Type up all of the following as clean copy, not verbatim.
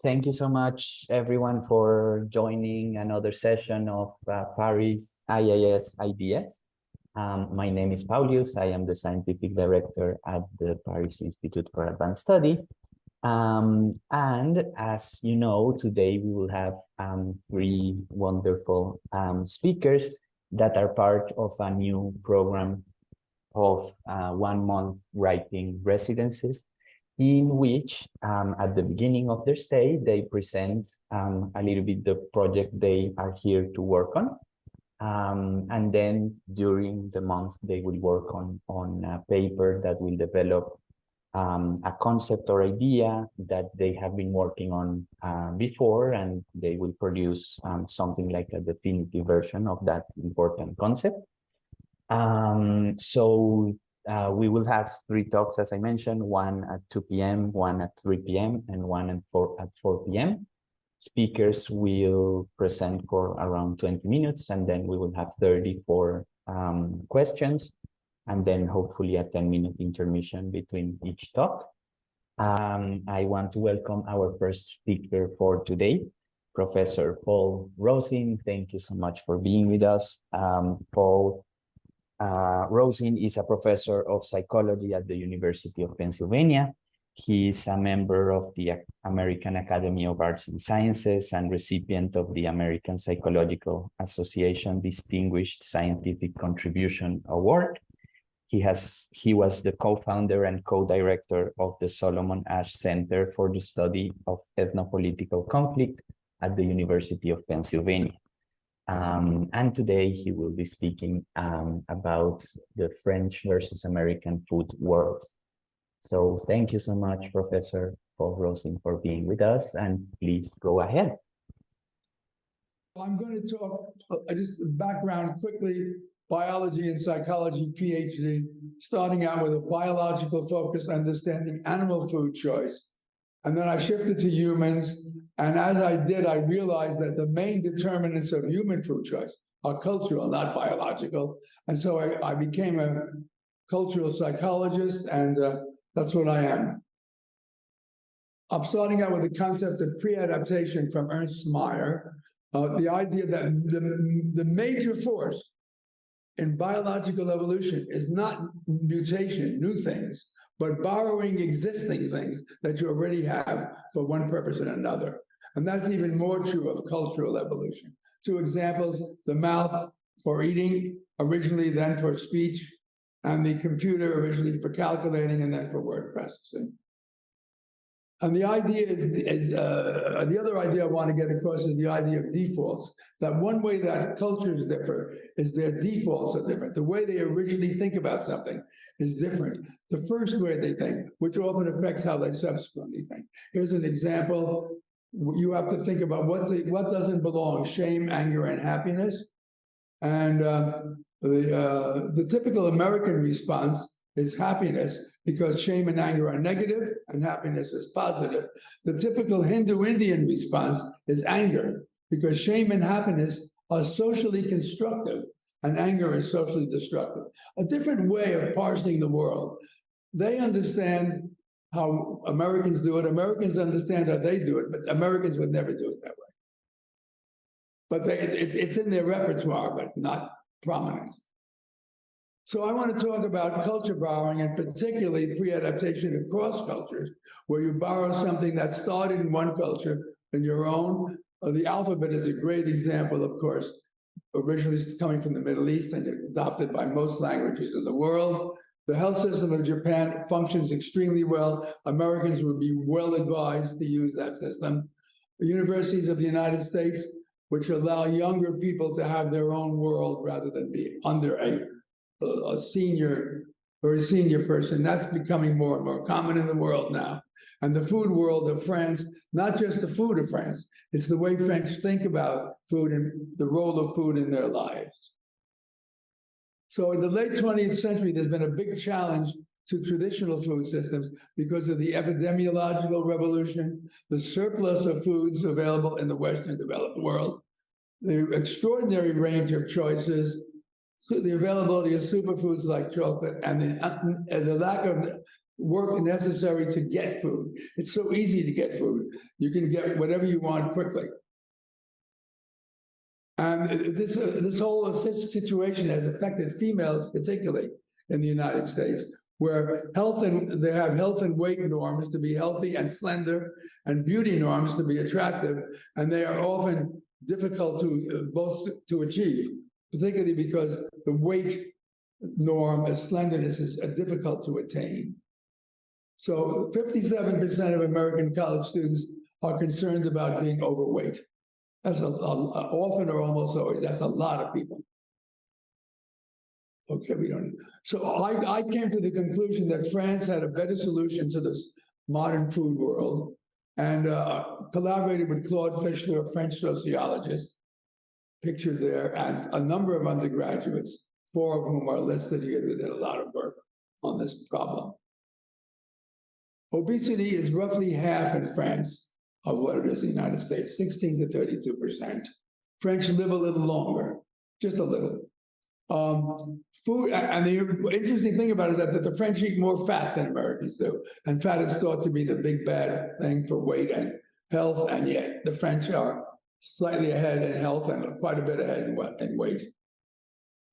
Thank you so much, everyone, for joining another session of Paris IIS Ideas. My name is Paulius. I am the scientific director at the Paris Institute for Advanced Study. And as you know, today we will have three wonderful speakers that are part of a new program of 1 month writing residencies, in which at the beginning of their stay, they present a little bit the project they are here to work on. And then during the month, they will work on a paper that will develop a concept or idea that they have been working on before, and they will produce something like a definitive version of that important concept. We will have three talks, as I mentioned, one at 2 p.m., one at 3 p.m., and one at 4 p.m. Speakers will present for around 20 minutes, and then we will have 30 for questions, and then hopefully a 10-minute intermission between each talk. I want to welcome our first speaker for today, Professor Paul Rosin. Thank you so much for being with us. Paul Rosin is a professor of psychology at the University of Pennsylvania. He is a member of the American Academy of Arts and Sciences and recipient of the American Psychological Association Distinguished Scientific Contribution Award. He was the co-founder and co-director of the Solomon Asch Center for the Study of Ethnopolitical Conflict at the University of Pennsylvania. And today he will be speaking about the French versus American food worlds. So thank you so much, Professor Paul Rosin, for being with us, and please go ahead. I'm going to talk just background quickly, biology and psychology PhD, starting out with a biological focus, understanding animal food choice. And then I shifted to humans. And as I did, I realized that the main determinants of human food choice are cultural, not biological. And so I became a cultural psychologist, and that's what I am. I'm starting out with the concept of pre-adaptation from Ernst Mayr, the idea that the major force in biological evolution is not mutation, new things, but borrowing existing things that you already have for one purpose and another. And that's even more true of cultural evolution. Two examples: the mouth for eating originally, then for speech, and the computer originally for calculating and then for word processing. And the idea is the other idea I want to get across is the idea of defaults. That one way that cultures differ is their defaults are different. The way they originally think about something is different. The first way they think, which often affects how they subsequently think. Here's an example. You have to think about what doesn't belong: shame, anger, and happiness. And the typical American response is happiness, because shame and anger are negative and happiness is positive. The typical Hindu-Indian response is anger, because shame and happiness are socially constructive and anger is socially destructive. A different way of parsing the world. They understand how Americans do it. Americans understand how they do it, but Americans would never do it that way. But it's in their repertoire, but not prominent. So I want to talk about culture borrowing, and particularly pre-adaptation across cultures, where you borrow something that started in one culture in your own. The alphabet is a great example, of course, originally coming from the Middle East and adopted by most languages in the world. The health system of Japan functions extremely well. Americans would be well advised to use that system. The universities of the United States, which allow younger people to have their own world rather than be under a senior or a senior person, that's becoming more and more common in the world now. And the food world of France, not just the food of France, it's the way French think about food and the role of food in their lives. So in the late 20th century, there's been a big challenge to traditional food systems because of the epidemiological revolution, the surplus of foods available in the Western developed world, the extraordinary range of choices, the availability of superfoods like chocolate, and the lack of work necessary to get food. It's so easy to get food. You can get whatever you want quickly. And this whole situation has affected females, particularly in the United States, where they have health and weight norms to be healthy and slender, and beauty norms to be attractive, and they are often difficult to both to achieve, particularly because the weight norm as slenderness is difficult to attain. So 57% of American college students are concerned about being overweight. That's often or almost always, that's a lot of people. Okay, we don't. So I came to the conclusion that France had a better solution to this modern food world, and collaborated with Claude Fischler, a French sociologist, pictured there, and a number of undergraduates, 4 of whom are listed here, that did a lot of work on this problem. Obesity is roughly half in France of what it is in the United States, 16 to 32%. French live a little longer, just a little. Food, and the interesting thing about it is that the French eat more fat than Americans do, and fat is thought to be the big bad thing for weight and health, and yet the French are slightly ahead in health and quite a bit ahead in weight.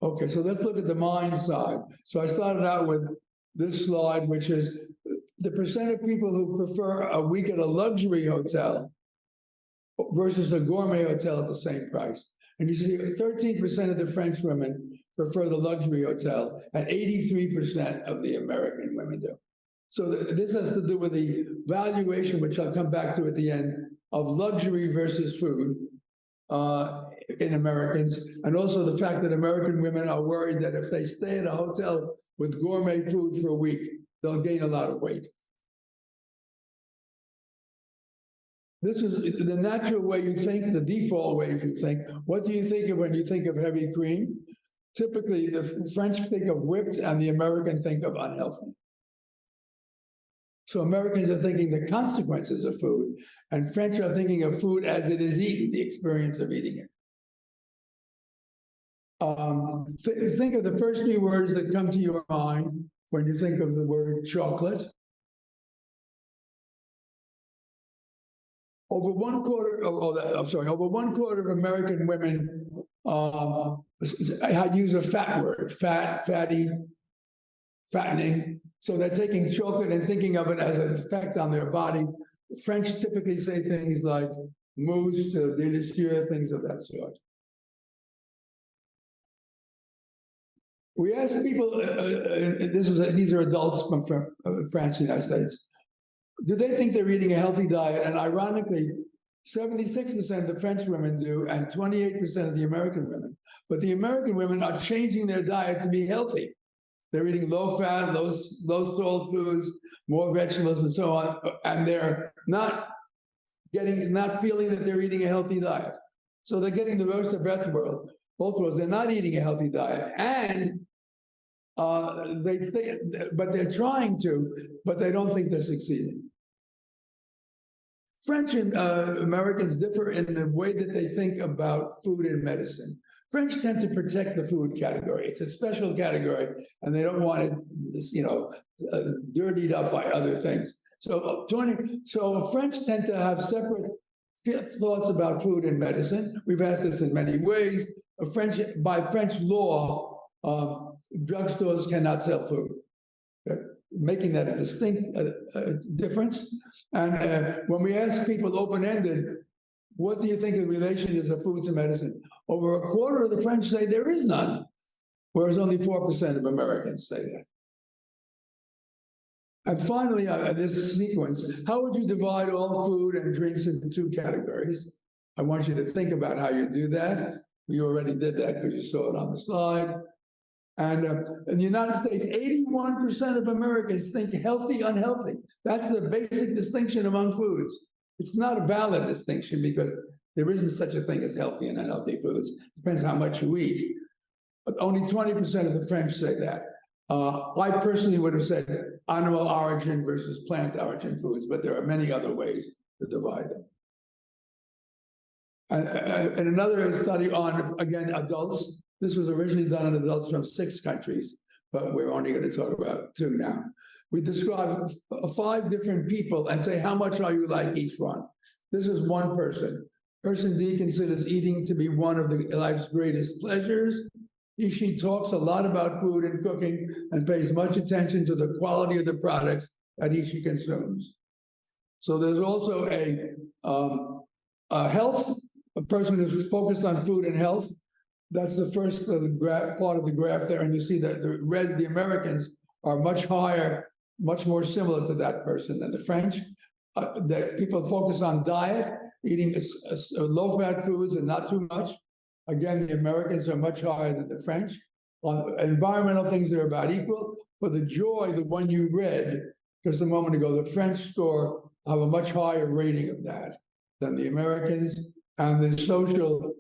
Okay, so let's look at the mind side. So I started out with this slide, which is the percent of people who prefer a week at a luxury hotel versus a gourmet hotel at the same price. And you see 13% of the French women prefer the luxury hotel, and 83% of the American women do. So this has to do with the valuation, which I'll come back to at the end, of luxury versus food in Americans, and also the fact that American women are worried that if they stay at a hotel with gourmet food for a week, they'll gain a lot of weight. This is the natural way you think, the default way you think. What do you think of when you think of heavy cream? Typically, the French think of whipped and the American think of unhealthy. So Americans are thinking the consequences of food, and French are thinking of food as it is eaten, the experience of eating it. Think of the first few words that come to your mind when you think of the word chocolate. Over one quarter of American women use a fat word, fat, fatty, fattening. So they're taking chocolate and thinking of it as an effect on their body. The French typically say things like mousse, délicieux, things of that sort. We asked people, these are adults from France, United States, do they think they're eating a healthy diet? And ironically, 76% of the French women do, and 28% of the American women. But the American women are changing their diet to be healthy. They're eating low fat, low salt foods, more vegetables, and so on. And they're not feeling that they're eating a healthy diet. So they're getting the worst of both worlds. They're not eating a healthy diet, and they think, but they're trying to, but they don't think they're succeeding. French and Americans differ in the way that they think about food and medicine. French tend to protect the food category. It's a special category, and they don't want it, dirtied up by other things. So French tend to have separate thoughts about food and medicine. We've asked this in many ways. By French law, drugstores cannot sell food, making that a distinct difference. And when we ask people open-ended, what do you think the relation is of food to medicine? Over a quarter of the French say there is none, whereas only 4% of Americans say that. And finally, this sequence, how would you divide all food and drinks into 2 categories? I want you to think about how you do that. You already did that because you saw it on the slide. And in the United States, 81% of Americans think healthy, unhealthy. That's the basic distinction among foods. It's not a valid distinction because there isn't such a thing as healthy and unhealthy foods. It depends how much you eat. But only 20% of the French say that. I personally would have said animal origin versus plant origin foods, but there are many other ways to divide them. And another study on, again, adults. This was originally done on adults from 6 countries, but we're only going to talk about 2 now. we describe 5 different people and say, how much are you like each one? This is one person. Person D considers eating to be one of the life's greatest pleasures. She talks a lot about food and cooking and pays much attention to the quality of the products that she consumes. So there's also a health, a person who's focused on food and health. That's the first part of the graph there, and you see that the Americans are much higher, much more similar to that person than the French. That people focus on diet, eating low-fat foods and not too much. Again, the Americans are much higher than the French. On environmental things, they're about equal. For the joy, the one you read just a moment ago, the French score have a much higher rating of that than the Americans. And the social,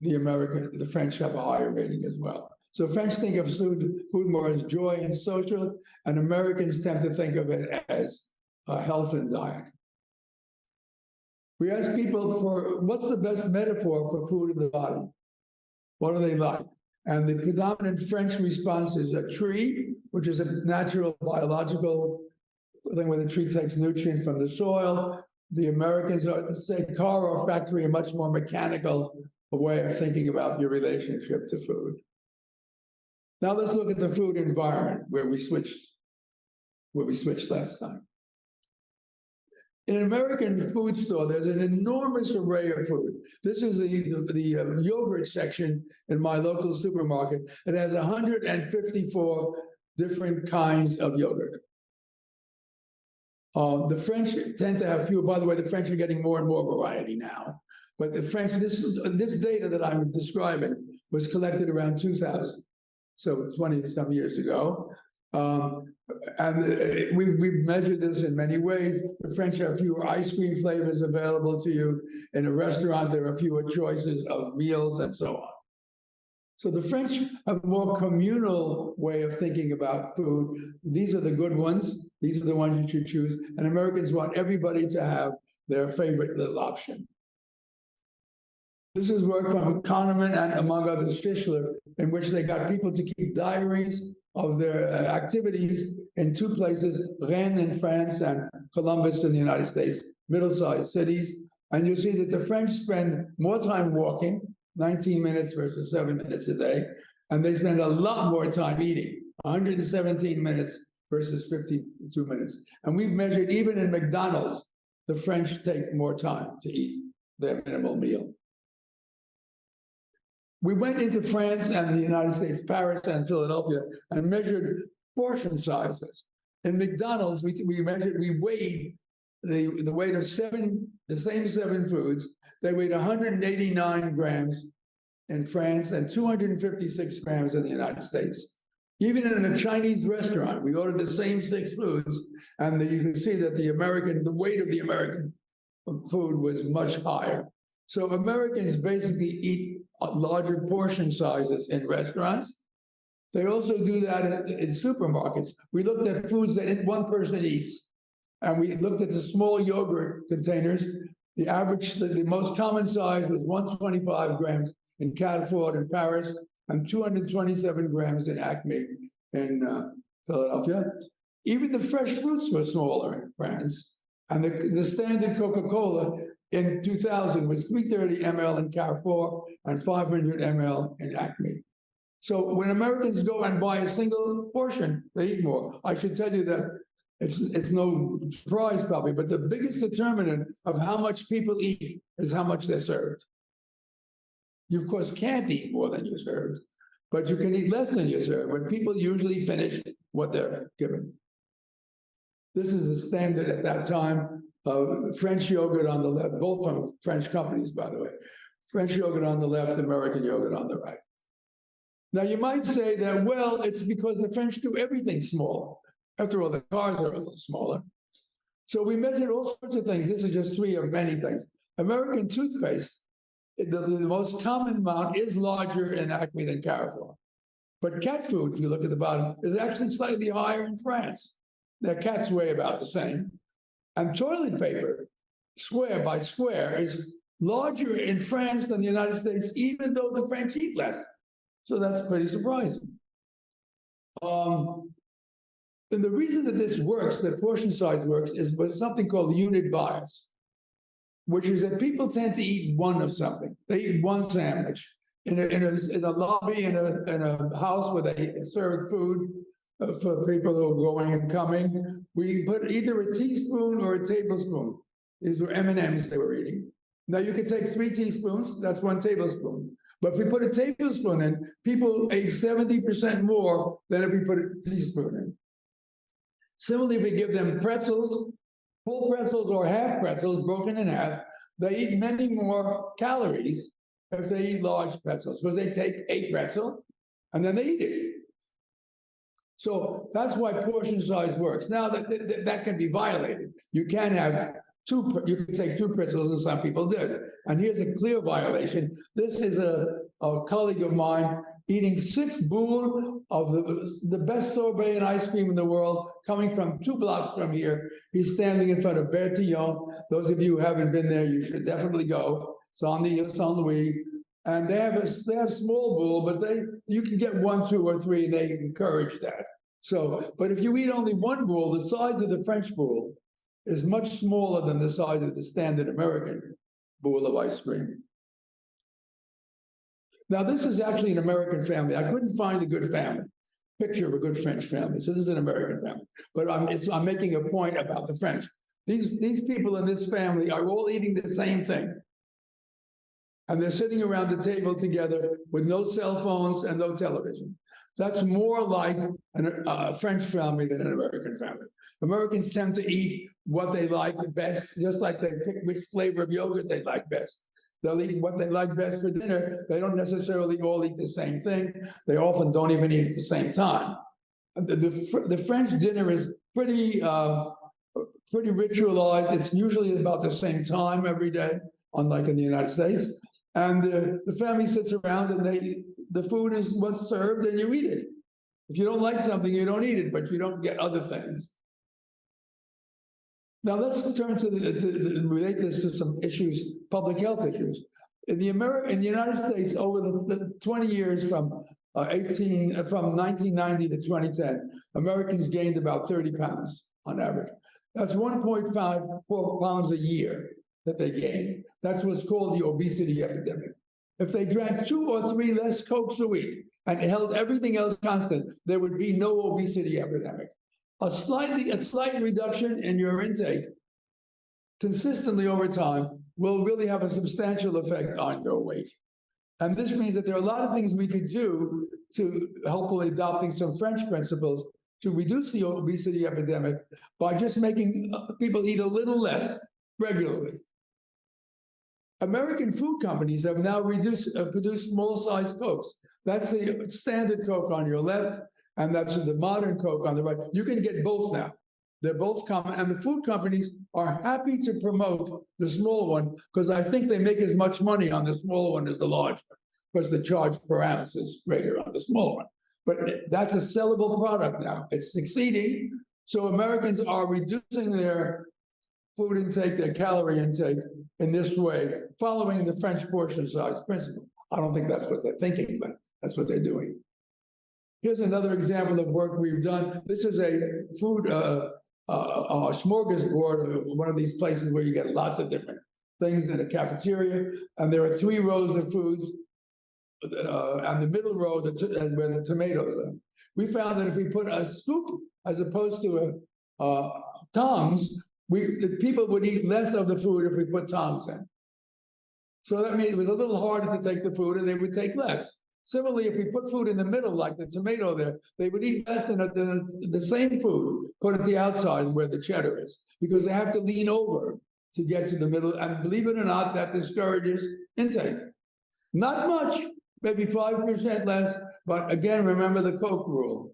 the French have a higher rating as well. So French think of food more as joy and social, and Americans tend to think of it as health and diet. We ask people for what's the best metaphor for food in the body? What do they like? And the predominant French response is a tree, which is a natural biological thing where the tree takes nutrient from the soil. The Americans are, say, car or factory, a much more mechanical way of thinking about your relationship to food. Now let's look at the food environment where we switched last time. In an American food store, there's an enormous array of food. This is the yogurt section in my local supermarket. It has 154 different kinds of yogurt. The French tend to have fewer. By the way, the French are getting more and more variety now. But the French, this data that I'm describing was collected around 2000, so 20-some years ago. And we've measured this in many ways. The French have fewer ice cream flavors available to you. In a restaurant, there are fewer choices of meals and so on. So the French have a more communal way of thinking about food. These are the good ones. These are the ones you should choose. And Americans want everybody to have their favorite little option. This is work from Kahneman and, among others, Fischler, in which they got people to keep diaries of their activities in 2 places, Rennes in France and Columbus in the United States, middle-sized cities. And you see that the French spend more time walking, 19 minutes versus 7 minutes a day, and they spend a lot more time eating, 117 minutes versus 52 minutes. And we've measured, even in McDonald's, the French take more time to eat their minimal meal. We went into France and the United States, Paris and Philadelphia, and measured portion sizes. In McDonald's, we weighed the weight of the same 7 foods. They weighed 189 grams in France and 256 grams in the United States. Even in a Chinese restaurant, we ordered the same 6 foods, and you can see that the weight of the American food was much higher. So Americans basically eat larger portion sizes in restaurants. They also do that in supermarkets. We looked at foods that one person eats, and we looked at the small yogurt containers. The average, the most common size was 125 grams in Carrefour in Paris and 227 grams in Acme in Philadelphia. Even the fresh fruits were smaller in France. And the standard Coca-Cola in 2000 was 330 ml in Carrefour and 500 ml in Acme. So when Americans go and buy a single portion, they eat more. I should tell you that it's no surprise probably, but the biggest determinant of how much people eat is how much they're served. You, of course, can't eat more than you're served, but you can eat less than you're served when people usually finish what they're given. This is the standard at that time of French yogurt on the left, both from French companies, by the way. French yogurt on the left, American yogurt on the right. Now, you might say that, well, it's because the French do everything smaller. After all, the cars are a little smaller. So we measured all sorts of things. This is just 3 of many things. American toothpaste, the most common amount is larger in Acme than Carrefour. But cat food, if you look at the bottom, is actually slightly higher in France. Their cats weigh about the same. And toilet paper, square by square, is larger in France than the United States, even though the French eat less. So that's pretty surprising. And the reason that this works, that portion size works, is with something called unit bias, which is that people tend to eat one of something. They eat one sandwich in a lobby in a house where they serve food for people who are going and coming. We put either a teaspoon or a tablespoon. These were M&Ms they were eating. Now you can take 3 teaspoons, that's 1 tablespoon. But if we put a tablespoon in, people ate 70% more than if we put a teaspoon in. Similarly, if we give them pretzels, full pretzels or half pretzels broken in half, they eat many more calories if they eat large pretzels, because they take a pretzel and then they eat it. So that's why portion size works. Now that can be violated. You can have you can take 2 pretzels, and some people did. And here's a clear violation. This is a colleague of mine eating 6 boules of the best sorbet and ice cream in the world, coming from 2 blocks from here. He's standing in front of Bertillon. Those of you who haven't been there, you should definitely go. It's on the Saint Louis, and they have small boule, but you can get 1, 2, or 3. They encourage that. So, but if you eat only 1 boule, the size of the French boule is much smaller than the size of the standard American boule of ice cream. Now, this is actually an American family. I couldn't find a good picture of a good French family. So this is an American family. But I'm making a point about the French. These people in this family are all eating the same thing. And they're sitting around the table together with no cell phones and no television. That's more like a French family than an American family. Americans tend to eat what they like best, just like they pick which flavor of yogurt they like best. They'll eat what they like best for dinner. They don't necessarily all eat the same thing. They often don't even eat at the same time. The French dinner is pretty ritualized. It's usually about the same time every day, unlike in the United States. And the family sits around and the food is what's served and you eat it. If you don't like something, you don't eat it, but you don't get other things. Now let's turn to relate this to some issues, public health issues. In the United States, over the 20 years from 1990 to 2010, Americans gained about 30 pounds on average. That's 1.54 pounds a year that they gained. That's what's called the obesity epidemic. If they drank 2 or 3 less Cokes a week and held everything else constant, there would be no obesity epidemic. A slight reduction in your intake consistently over time will really have a substantial effect on your weight. And this means that there are a lot of things we could do to hopefully adopting some French principles to reduce the obesity epidemic by just making people eat a little less regularly. American food companies have now produced small-sized Cokes. That's the standard Coke on your left, and that's the modern Coke on the right. You can get both now. They're both common, and the food companies are happy to promote the small one because I think they make as much money on the small one as the large one, because the charge per ounce is greater on the small one. But that's a sellable product now. It's succeeding. So Americans are reducing their food intake, their calorie intake in this way, following the French portion size principle. I don't think that's what they're thinking, but that's what they're doing. Here's another example of work we've done. This is a food smorgasbord, one of these places where you get lots of different things in a cafeteria, and there are 3 rows of foods, and the middle row where the tomatoes are. We found that if we put a scoop as opposed to tongs, the people would eat less of the food if we put tongs in. So that means it was a little harder to take the food, and they would take less. Similarly, if we put food in the middle, like the tomato there, they would eat less than the same food put at the outside where the cheddar is, because they have to lean over to get to the middle. And believe it or not, that discourages intake. Not much, maybe 5% less, but again, remember the Coke rule.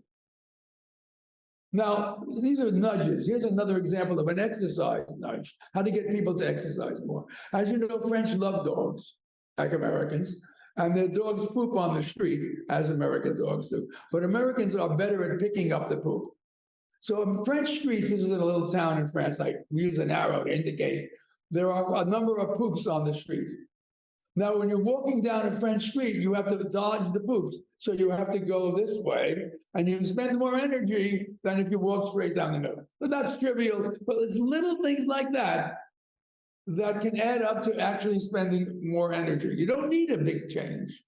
Now, these are nudges. Here's another example of an exercise nudge, how to get people to exercise more. As you know, French love dogs, like Americans, and their dogs poop on the street, as American dogs do. But Americans are better at picking up the poop. So in French streets, this is in a little town in France, we use an arrow to indicate, there are a number of poops on the street. Now, when you're walking down a French street, you have to dodge the booths. So you have to go this way, and you spend more energy than if you walk straight down the middle. But that's trivial, but it's little things like that that can add up to actually spending more energy. You don't need a big change.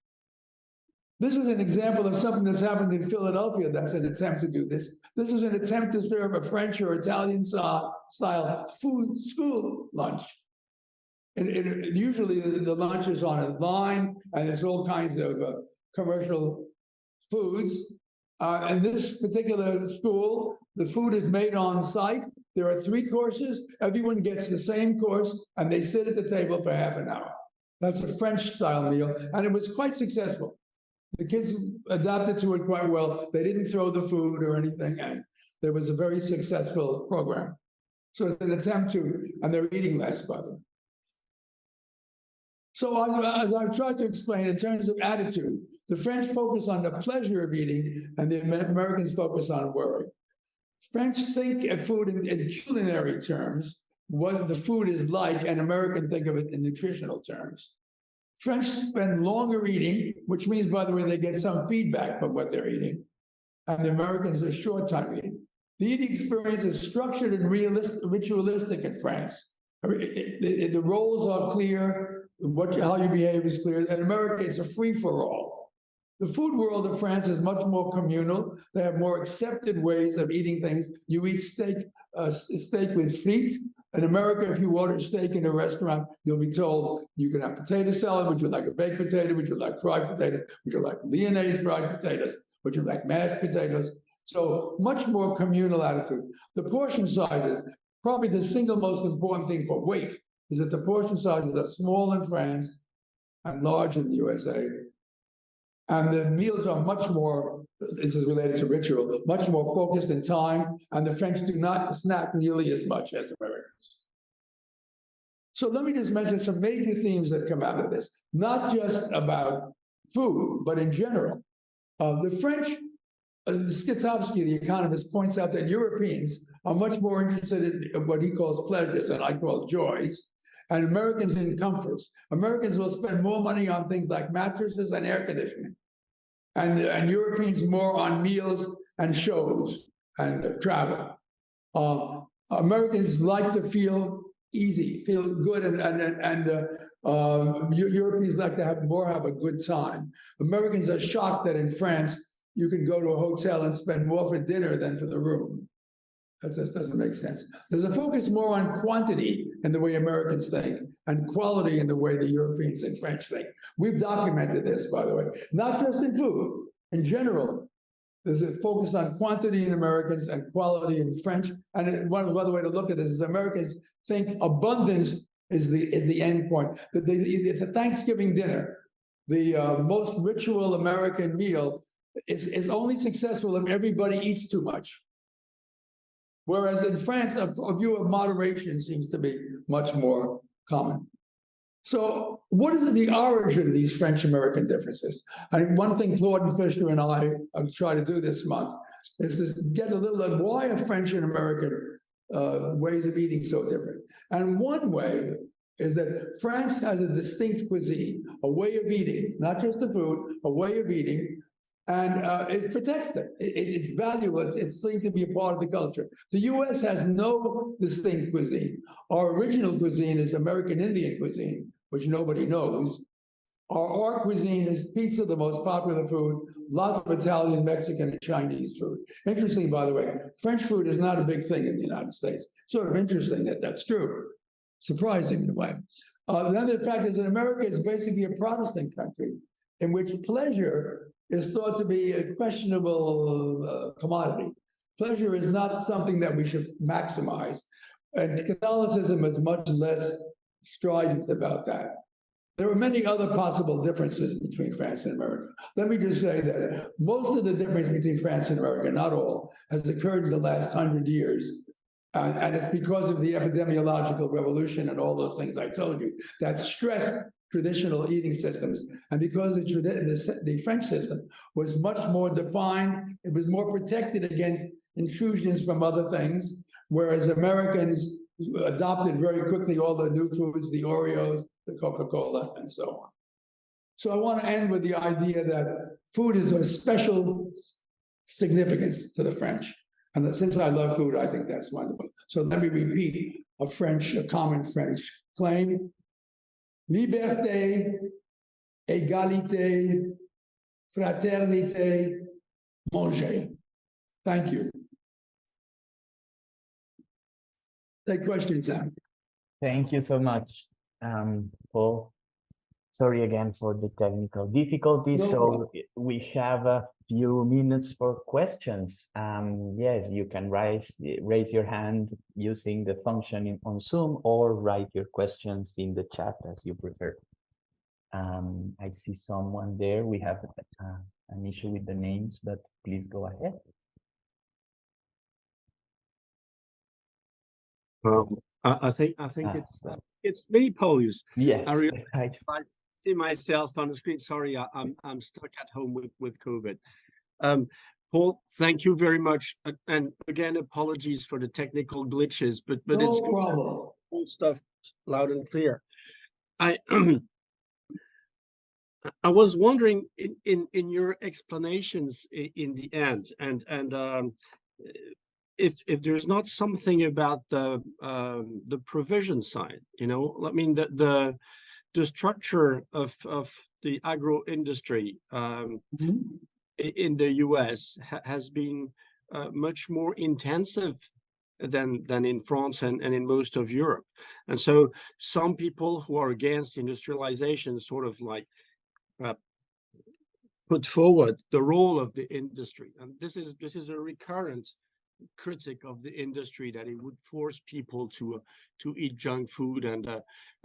This is an example of something that's happened in Philadelphia that's an attempt to do this. This is an attempt to serve a French or Italian style food school lunch. And usually the lunch is on a line, and there's all kinds of commercial foods. In this particular school, the food is made on site. There are 3 courses. Everyone gets the same course, and they sit at the table for half an hour. That's a French-style meal, and it was quite successful. The kids adapted to it quite well. They didn't throw the food or anything, and there was a very successful program. So it's an attempt to, and they're eating less, by the way. So as I've tried to explain, in terms of attitude, the French focus on the pleasure of eating, and the Americans focus on worry. French think of food in culinary terms, what the food is like, and Americans think of it in nutritional terms. French spend longer eating, which means, by the way, they get some feedback from what they're eating, and the Americans are short time eating. The eating experience is structured and ritualistic in France. The roles are clear, how you behave is clear. In America, it's a free-for-all. The food world of France is much more communal. They have more accepted ways of eating things. You eat steak with frites. In America, if you order steak in a restaurant, you'll be told you can have potato salad. Would you like a baked potato? Would you like fried potatoes? Would you like Lyonnaise fried potatoes? Would you like mashed potatoes? So much more communal attitude. The portion sizes, probably the single most important thing for weight, is that the portion sizes are small in France and large in the USA. And the meals are much more, this is related to ritual, much more focused in time, and the French do not snack nearly as much as Americans. So let me just mention some major themes that come out of this, not just about food, but in general. The French, Skitovsky, the economist, points out that Europeans are much more interested in what he calls pleasures, and I call joys, and Americans in comforts. Americans will spend more money on things like mattresses and air conditioning, and Europeans more on meals and shows and travel. Americans like to feel easy, feel good, and Europeans like to have a good time. Americans are shocked that in France, you can go to a hotel and spend more for dinner than for the room. That just doesn't make sense. There's a focus more on quantity in the way Americans think and quality in the way the Europeans and French think. We've documented this, by the way, not just in food, in general. There's a focus on quantity in Americans and quality in French. And one other way to look at this is Americans think abundance is the end point. The Thanksgiving dinner, the most ritual American meal, is only successful if everybody eats too much. Whereas in France, a view of moderation seems to be much more common. So what is the origin of these French-American differences? I think one thing Claude Fisher and I try to do this month is to get a little of why are French and American ways of eating so different. And one way is that France has a distinct cuisine, a way of eating, not just the food, a way of eating, and it protects them. It's valuable. It's seen to be a part of the culture. The U.S. has no distinct cuisine. Our original cuisine is American Indian cuisine, which nobody knows. Our cuisine is pizza, the most popular food, lots of Italian, Mexican, and Chinese food. Interesting, by the way, French food is not a big thing in the United States. Sort of interesting that that's true. Surprising in a way. Then the fact is that America is basically a Protestant country in which pleasure is thought to be a questionable commodity. Pleasure is not something that we should maximize. And Catholicism is much less strident about that. There are many other possible differences between France and America. Let me just say that most of the difference between France and America, not all, has occurred in the last 100 years. And it's because of the epidemiological revolution and all those things I told you that stressed traditional eating systems. And because the French system was much more defined, it was more protected against intrusions from other things, whereas Americans adopted very quickly all the new foods, the Oreos, the Coca-Cola, and so on. So I want to end with the idea that food is of special significance to the French. And that since I love food, I think that's wonderful. So let me repeat a common French claim. Liberté, égalité, fraternité, manger. Thank you. Take questions now. Thank you so much, Paul. Sorry again for the technical difficulties. No So problem. we have a few minutes for questions. Yes, you can raise your hand using the function on Zoom or write your questions in the chat as you prefer. I see someone there. We have an issue with the names, but please go ahead. I think Ah, it's me, Polius. Yes, I realize right. I see myself on the screen. Sorry, I'm stuck at home with COVID. Paul, thank you very much, and again, apologies for the technical glitches, but No it's good problem. all stuff loud and clear. I I was wondering in your explanations in the end, and if there's not something about the provision side, you know, I mean the structure of the agro industry Mhm. in the US has been much more intensive than in France and in most of Europe. And so some people who are against industrialization sort of like put forward the role of the industry. And this is a recurrent critic of the industry, that it would force people to eat junk food, and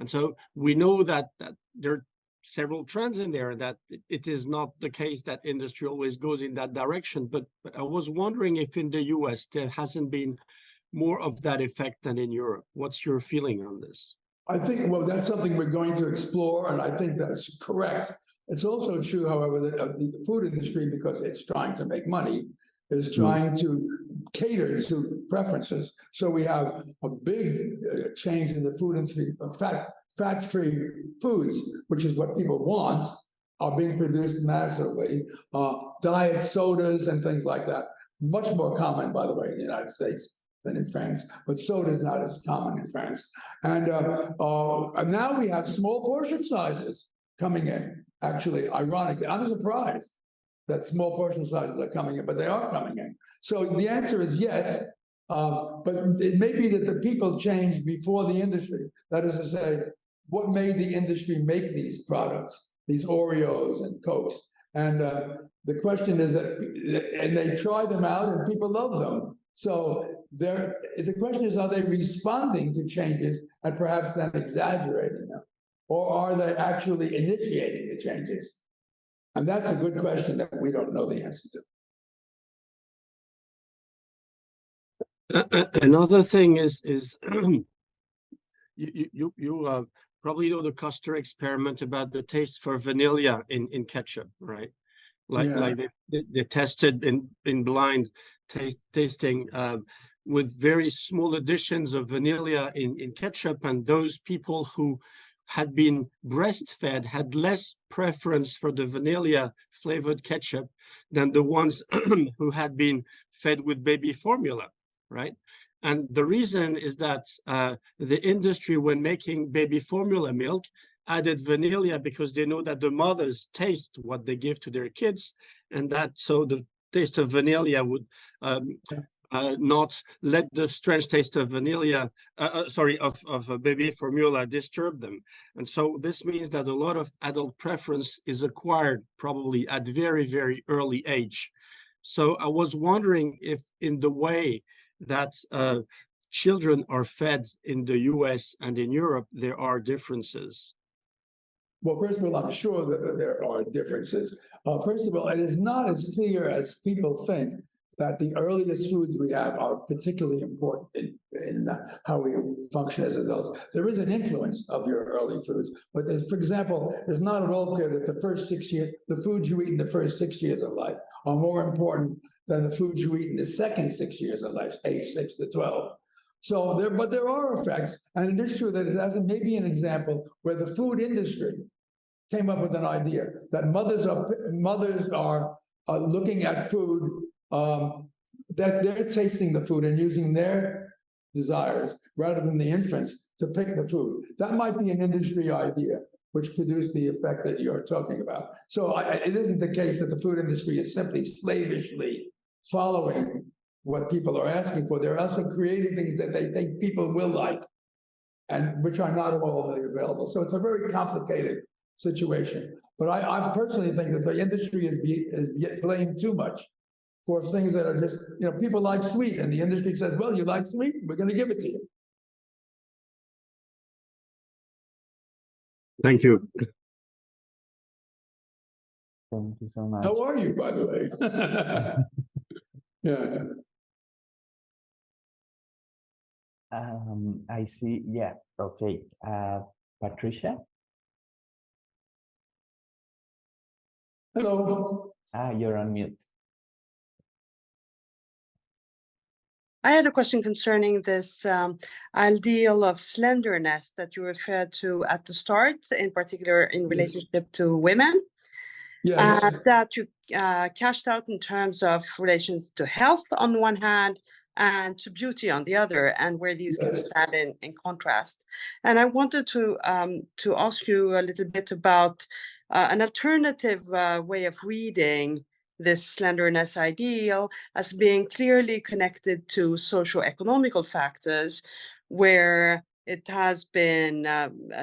so we know that there are several trends in there, that it is not the case that industry always goes in that direction. But I was wondering if in the US there hasn't been more of that effect than in Europe. What's your feeling on this? I think, well, that's something we're going to explore, and I think that's correct. It's also true, however, that the food industry, because it's trying to make money, is trying to cater to preferences. So we have a big change in the food industry. Fat-free foods, which is what people want, are being produced massively. Diet sodas and things like that, much more common, by the way, in the United States than in France, but soda is not as common in France. And now we have small portion sizes coming in, actually, ironically. I'm surprised that small portion sizes are coming in, but they are coming in. So the answer is yes, but it may be that the people changed before the industry. That is to say, what made the industry make these products, these Oreos and Cokes? And the question is that, and they try them out and people love them. So the question is, are they responding to changes and perhaps then exaggerating them? Or are they actually initiating the changes? And that's a good question that we don't know the answer to. Another thing is you probably know the Custer experiment about the taste for vanilla in ketchup, right? Like they tested in blind tasting with very small additions of vanilla in ketchup, and those people who had been breastfed had less preference for the vanilla flavored ketchup than the ones who had been fed with baby formula, right? And the reason is that the industry, when making baby formula milk, added vanilla because they know that the mothers taste what they give to their kids, and that so the taste of vanilla would not let the strange taste of vanilla, of baby formula disturb them. And so this means that a lot of adult preference is acquired probably at very, very early age. So I was wondering if in the way that children are fed in the US and in Europe, there are differences. Well, first of all, I'm sure that there are differences. First of all, it is not as clear as people think that the earliest foods we have are particularly important in how we function as adults. There is an influence of your early foods, but for example, it's not at all clear that the first 6 years, the foods you eat in the first 6 years of life are more important than the foods you eat in the second 6 years of life, age 6 to 12. So but there are effects, and it is true that it has maybe an example where the food industry came up with an idea that mothers are looking at food, that they're tasting the food and using their desires rather than the infants to pick the food. That might be an industry idea which produced the effect that you're talking about. So it isn't the case that the food industry is simply slavishly following what people are asking for. They're also creating things that they think people will like, and which are not all available. So it's a very complicated situation. But I personally think that the industry is blamed too much for things that are just, people like sweet, and the industry says, well, you like sweet, we're going to give it to you. Thank you. Thank you so much. How are you, by the way? Yeah. I see. Yeah. Okay. Patricia. Hello. You're on mute. I had a question concerning this ideal of slenderness that you referred to at the start, in particular in relationship to women. Yes. That you cashed out in terms of relations to health on one hand and to beauty on the other, and where these can stand in contrast. And I wanted to ask you a little bit about an alternative way of reading this slenderness ideal as being clearly connected to socio-economical factors, where it has been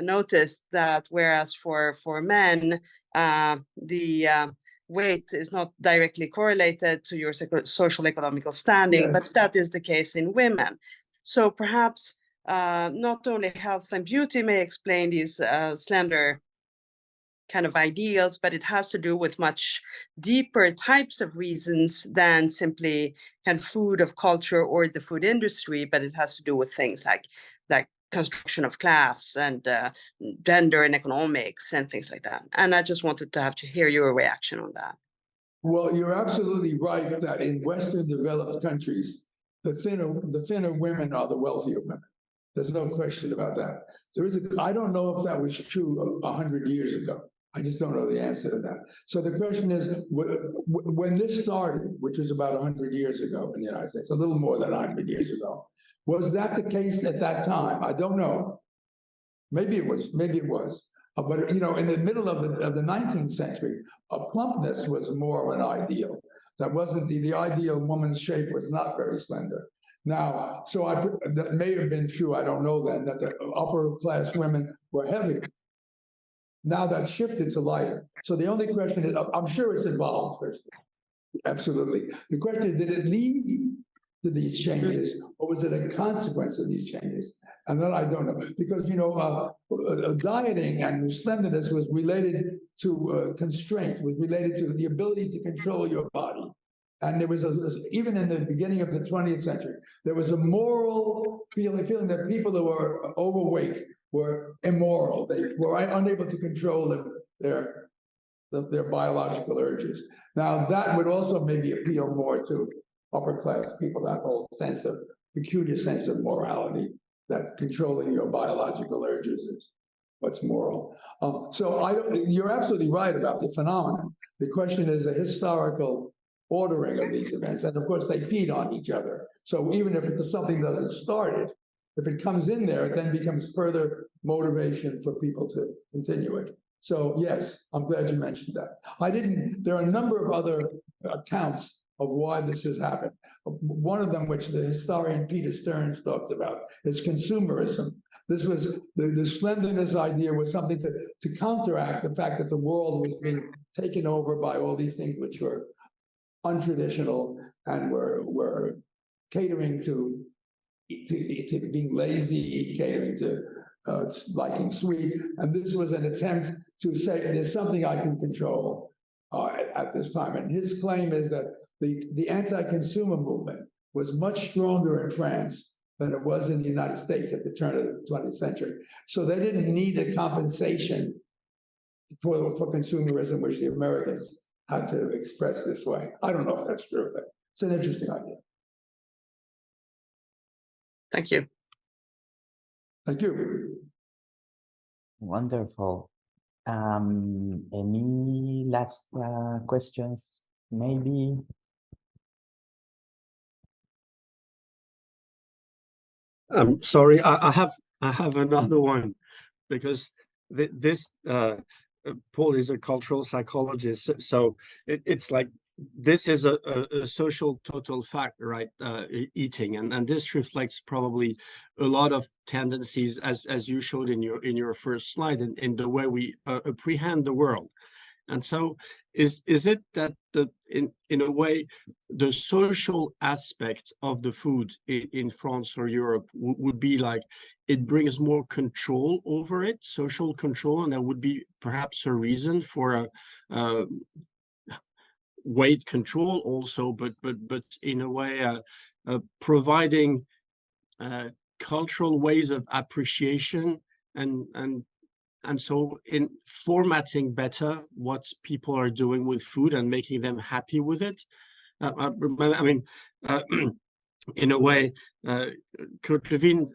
noticed that whereas for men, the weight is not directly correlated to your social economical standing, but that is the case in women. So perhaps not only health and beauty may explain these slender kind of ideals, but it has to do with much deeper types of reasons than simply kind of food of culture or the food industry, but it has to do with things like construction of class and gender and economics and things like that. And I just wanted to hear your reaction on that. Well, you're absolutely right that in Western developed countries, the thinner women are the wealthier women. There's no question about that. I don't know if that was true 100 years ago. I just don't know the answer to that. So the question is, when this started, which was about 100 years ago in the United States, a little more than 100 years ago, was that the case at that time? I don't know. Maybe it was. But in the middle of the 19th century, plumpness was more of an ideal. That wasn't the ideal woman's shape was not very slender. Now, that may have been true. I don't know then that the upper class women were heavier. Now that's shifted to lighter. So the only question is, I'm sure it's evolved first. Absolutely. The question is, did it lead to these changes, or was it a consequence of these changes? And that I don't know, because dieting and slenderness was related to constraint, was related to the ability to control your body. And there was even in the beginning of the 20th century, there was a moral feeling that people who were overweight were immoral. They were unable to control their biological urges. Now that would also maybe appeal more to upper class people, that whole peculiar sense of morality, that controlling your biological urges is what's moral. You're absolutely right about the phenomenon. The question is the historical ordering of these events. And of course they feed on each other. So even if something doesn't start it, if it comes in there, it then becomes further motivation for people to continue it. So yes, I'm glad you mentioned that. There are a number of other accounts of why this has happened. One of them, which the historian Peter Stearns talks about, is consumerism. This was the slenderness idea was something to counteract the fact that the world was being taken over by all these things which were untraditional and were catering to being lazy, catering to liking sweet. And this was an attempt to say, there's something I can control at this time. And his claim is that the anti-consumer movement was much stronger in France than it was in the United States at the turn of the 20th century. So they didn't need a compensation for consumerism, which the Americans had to express this way. I don't know if that's true, but it's an interesting idea. Thank you. Thank you. Wonderful. Any last questions? Maybe. I'm sorry, I have another one because this Paul is a cultural psychologist, so it's like this is a social total fact, right? Eating, and this reflects probably a lot of tendencies as you showed in your first slide in the way we apprehend the world. And so is it that in a way the social aspect of the food in France or Europe would be like it brings more control over it, social control, and that would be perhaps a reason for a weight control also, but in a way providing cultural ways of appreciation and so in formatting better what people are doing with food and making them happy with it. I mean, in a way, Kurt Lewin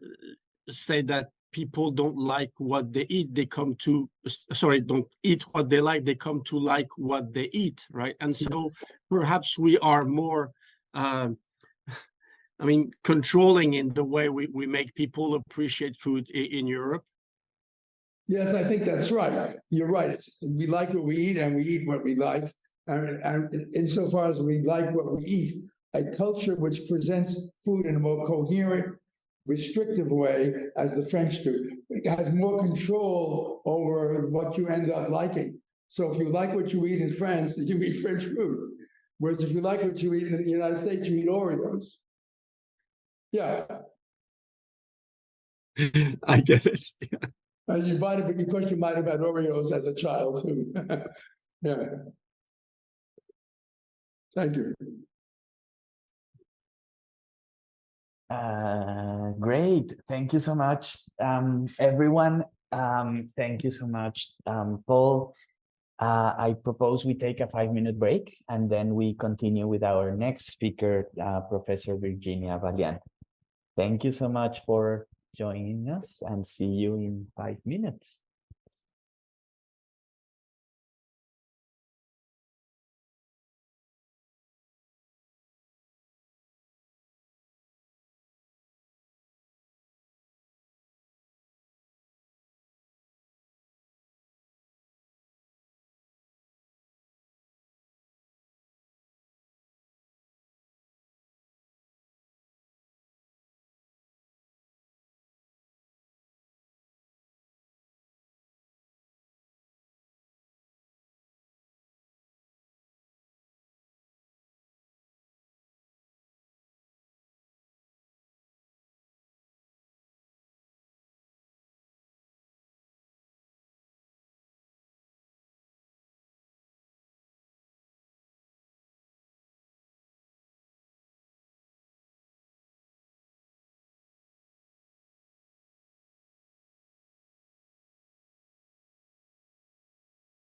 said that people don't like what they eat, they come to, sorry, don't eat what they like, they come to like what they eat, right? And so perhaps we are more, I mean, controlling in the way we make people appreciate food in Europe. Yes, I think that's right. You're right. We like what we eat and we eat what we like. And insofar as we like what we eat, a culture which presents food in a more coherent, restrictive way, as the French do, it has more control over what you end up liking. So if you like what you eat in France, you eat French food. Whereas if you like what you eat in the United States, you eat Oreos. Yeah. I get it. Yeah. And you might have, because you might have had Oreos as a child too. Yeah. Thank you. Great. Thank you so much, everyone. Thank you so much, Paul. I propose we take a 5-minute break and then we continue with our next speaker, Professor Virginia Valiante. Thank you so much for joining us and see you in 5 minutes.